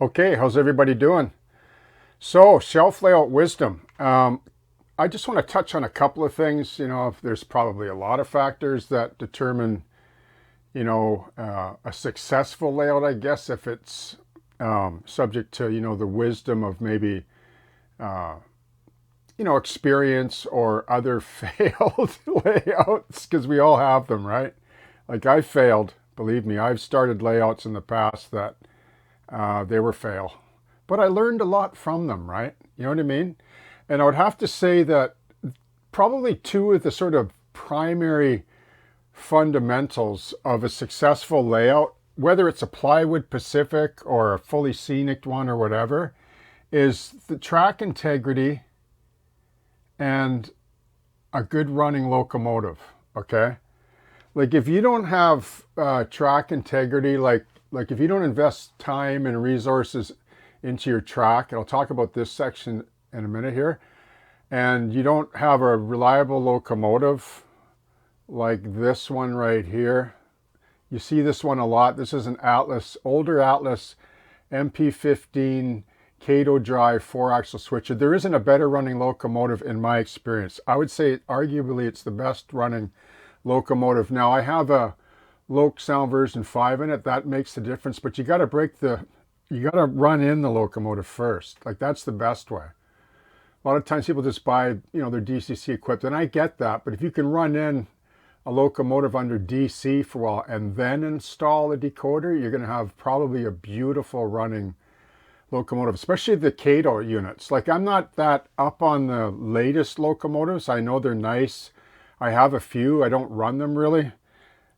Okay, how's everybody doing? So, shelf layout wisdom. I just want to touch on a couple of things. There's probably a lot of factors that determine, a successful layout, I guess, if it's subject to, the wisdom of maybe, uh, experience or other failed layouts, because we all have them, right? Like I failed, believe me, I've started layouts in the past that they were fail. But I learned a lot from them, right? You know what I mean? And I would have to say that probably two of the sort of primary fundamentals of a successful layout, whether it's a plywood Pacific or a fully scenic one or whatever, is the track integrity and a good running locomotive. Okay? Like if you don't have track integrity, like if you don't invest time and resources into your track, and I'll talk about this section in a minute here, and you don't have a reliable locomotive like this one right here. You see this one a lot. This is an Atlas, older Atlas MP15 Cato drive 4-axle switcher. There isn't a better running locomotive in my experience. I would say arguably it's the best running locomotive. Now I have a Loc Sound version 5 in it. That makes the difference, but you got to run in the locomotive first. Like that's the best way. A lot of times people just buy, their DCC equipped, and I get that, but if you can run in a locomotive under DC for a while and then install a decoder, you're going to have probably a beautiful running locomotive, especially the Cato units. Like I'm not that up on the latest locomotives. I know they're nice. I have a few. I don't run them really.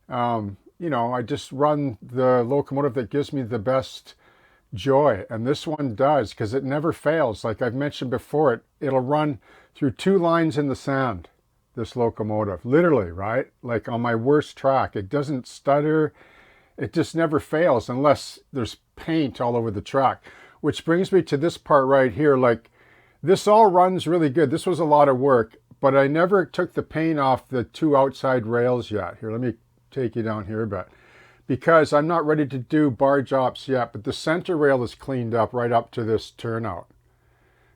I just run the locomotive that gives me the best joy, and this one does because it never fails. Like I've mentioned before, it'll run through 2 lines in the sand, this locomotive, literally, right? Like on my worst track, it doesn't stutter. It just never fails unless there's paint all over the track, which brings me to this part right here. Like this all runs really good. This was a lot of work, but I never took the paint off the 2 outside rails yet. Here, let me take you down here a bit, because I'm not ready to do barge ops yet, but the center rail is cleaned up right up to this turnout,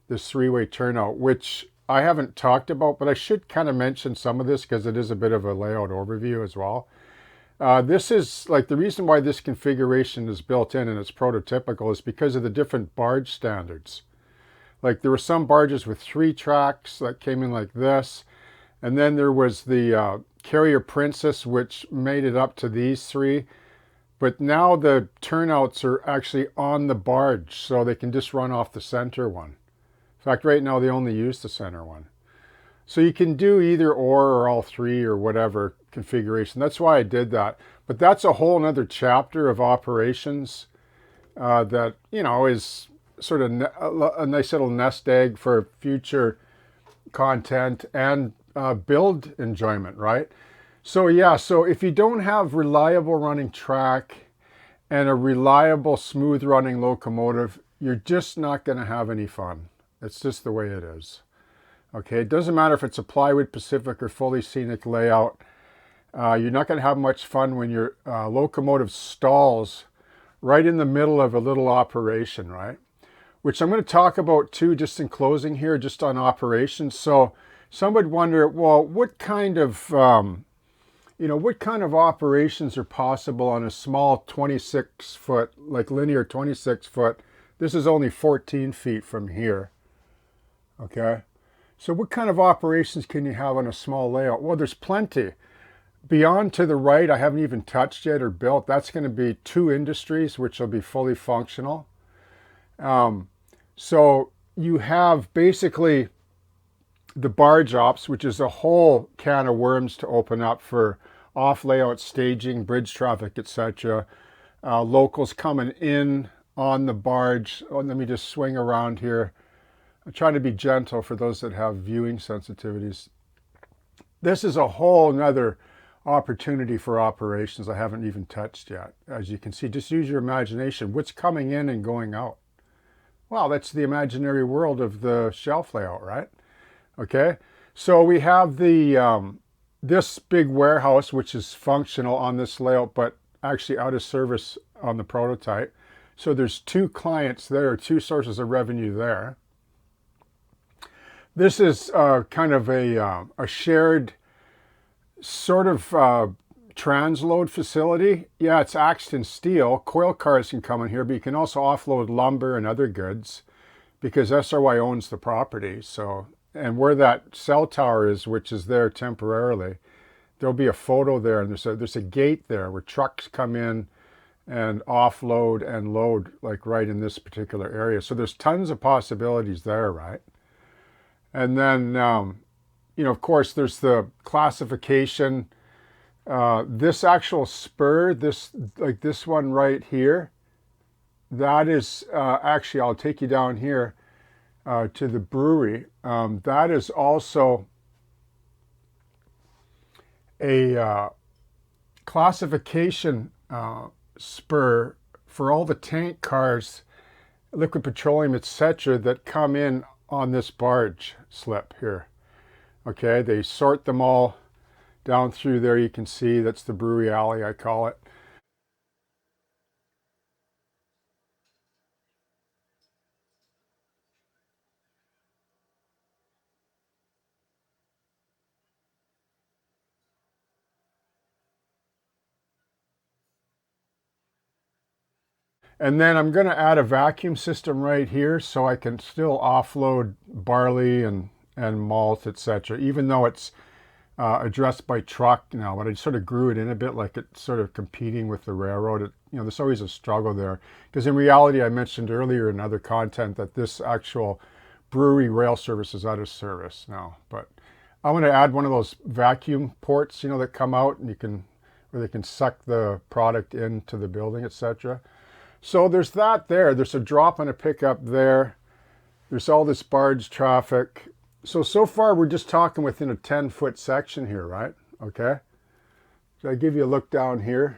this 3-way turnout, which I haven't talked about, but I should kind of mention some of this because it is a bit of a layout overview as well. This is like the reason why this configuration is built in and it's prototypical is because of the different barge standards. Like there were some barges with 3 tracks that came in like this, and then there was the Carrier Princess, which made it up to these 3. But now the turnouts are actually on the barge, so they can just run off the center one. In fact, right now they only use the center one. So you can do either or all 3 or whatever configuration. That's why I did that. But that's a whole nother chapter of operations that, is sort of a nice little nest egg for future content and build enjoyment, right? So yeah, so if you don't have reliable running track and a reliable smooth running locomotive, you're just not going to have any fun. It's just the way it is. Okay, it doesn't matter if it's a plywood Pacific or fully scenic layout. You're not going to have much fun when your locomotive stalls right in the middle of a little operation, right? Which I'm going to talk about too, just in closing here, just on operations. So some would wonder, well, what kind of operations are possible on a small 26-foot, like linear 26-foot? This is only 14 feet from here. Okay. So what kind of operations can you have on a small layout? Well, there's plenty. Beyond to the right, I haven't even touched yet or built. That's going to be 2 industries, which will be fully functional. So you have basically the barge ops, which is a whole can of worms to open up for off layout staging, bridge traffic, etc. Locals coming in on the barge. Oh, let me just swing around here. I'm trying to be gentle for those that have viewing sensitivities. This is a whole nother opportunity for operations I haven't even touched yet. As you can see, just use your imagination. What's coming in and going out? Well, that's the imaginary world of the shelf layout, right? Okay, so we have the this big warehouse, which is functional on this layout, but actually out of service on the prototype. So there's two clients there, two sources of revenue there. This is kind of a shared sort of transload facility. Yeah, it's axed in steel. Coil cars can come in here, but you can also offload lumber and other goods because SRY owns the property. So, and where that cell tower is, which is there temporarily, there'll be a photo there, and there's a gate there where trucks come in and offload and load, like right in this particular area. So there's tons of possibilities there, right? And then, you know, of course, there's the classification. This actual spur, like this one right here, that is actually, I'll take you down here to the brewery. That is also a classification spur for all the tank cars, liquid petroleum, etc., that come in on this barge slip here. Okay, they sort them all down through there. You can see that's the brewery alley, I call it. And then I'm going to add a vacuum system right here so I can still offload barley and malt, etc., even though it's addressed by truck now, but I sort of grew it in a bit, like it's sort of competing with the railroad. You know, there's always a struggle there because in reality, I mentioned earlier in other content that this actual brewery rail service is out of service now. But I'm going to add one of those vacuum ports, you know, that come out and you can, where they can suck the product into the building, etc. So there's that there. There's a drop and a pickup there. There's all this barge traffic. So far we're just talking within a 10-foot section here, right? Okay. So I give you a look down here.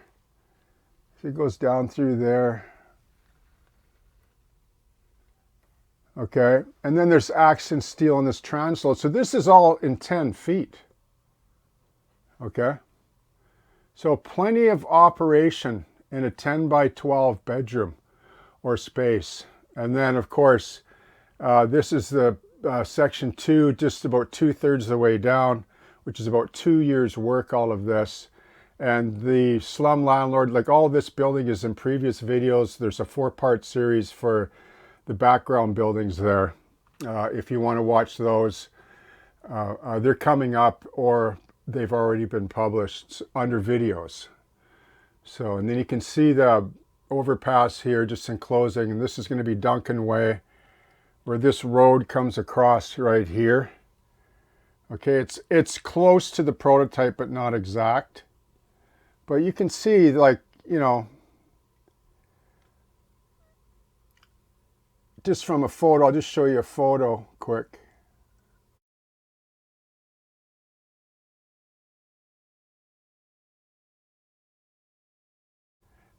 So it goes down through there. Okay. And then there's accent steel on this transload. So this is all in 10 feet. Okay. So plenty of operation in a 10 by 12 bedroom or space. And then of course, this is the section 2, just about 2/3 of the way down, which is about 2 years work, all of this. And the slum landlord, like all this building is in previous videos. There's a 4-part series for the background buildings there. If you want to watch those, they're coming up or they've already been published under videos. So, and then you can see the overpass here just in closing, and this is going to be Duncan Way, where this road comes across right here. Okay, it's close to the prototype, but not exact. But you can see, like, you know, just from a photo, I'll just show you a photo quick.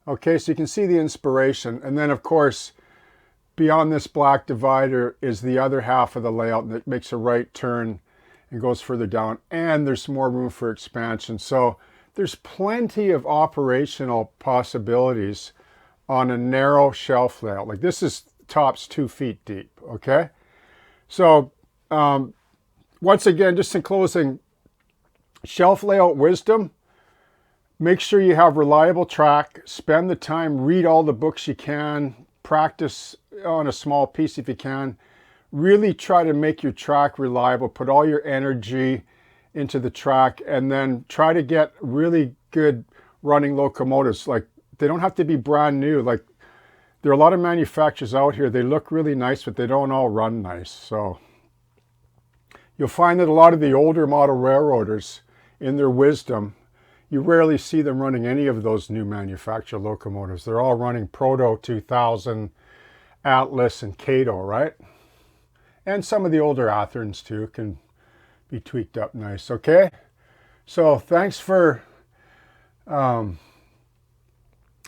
Okay, so you can see the inspiration. And then, of course, beyond this black divider is the other half of the layout that makes a right turn and goes further down. And there's more room for expansion. So there's plenty of operational possibilities on a narrow shelf layout. Like this is tops 2 feet deep, okay? So once again, just in closing, shelf layout wisdom. Make sure you have reliable track, spend the time, read all the books you can, practice on a small piece if you can. Really try to make your track reliable, put all your energy into the track, and then try to get really good running locomotives. Like, they don't have to be brand new. Like, there are a lot of manufacturers out here, they look really nice, but they don't all run nice. So you'll find that a lot of the older model railroaders, in their wisdom, you rarely see them running any of those new manufactured locomotives. They're all running Proto 2000, Atlas, and Cato, right? And some of the older Atherns too can be tweaked up nice, okay? So thanks for all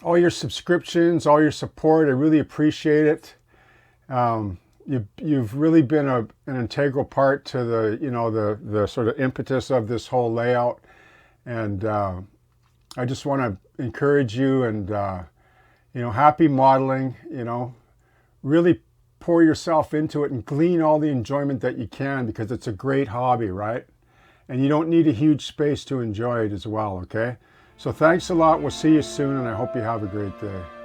your subscriptions, all your support. I really appreciate it. You've really been an integral part to the, you know, the sort of impetus of this whole layout. And I just want to encourage you and happy modeling, really pour yourself into it and glean all the enjoyment that you can, because it's a great hobby, right? And you don't need a huge space to enjoy it as well, okay? So thanks a lot. We'll see you soon, and I hope you have a great day.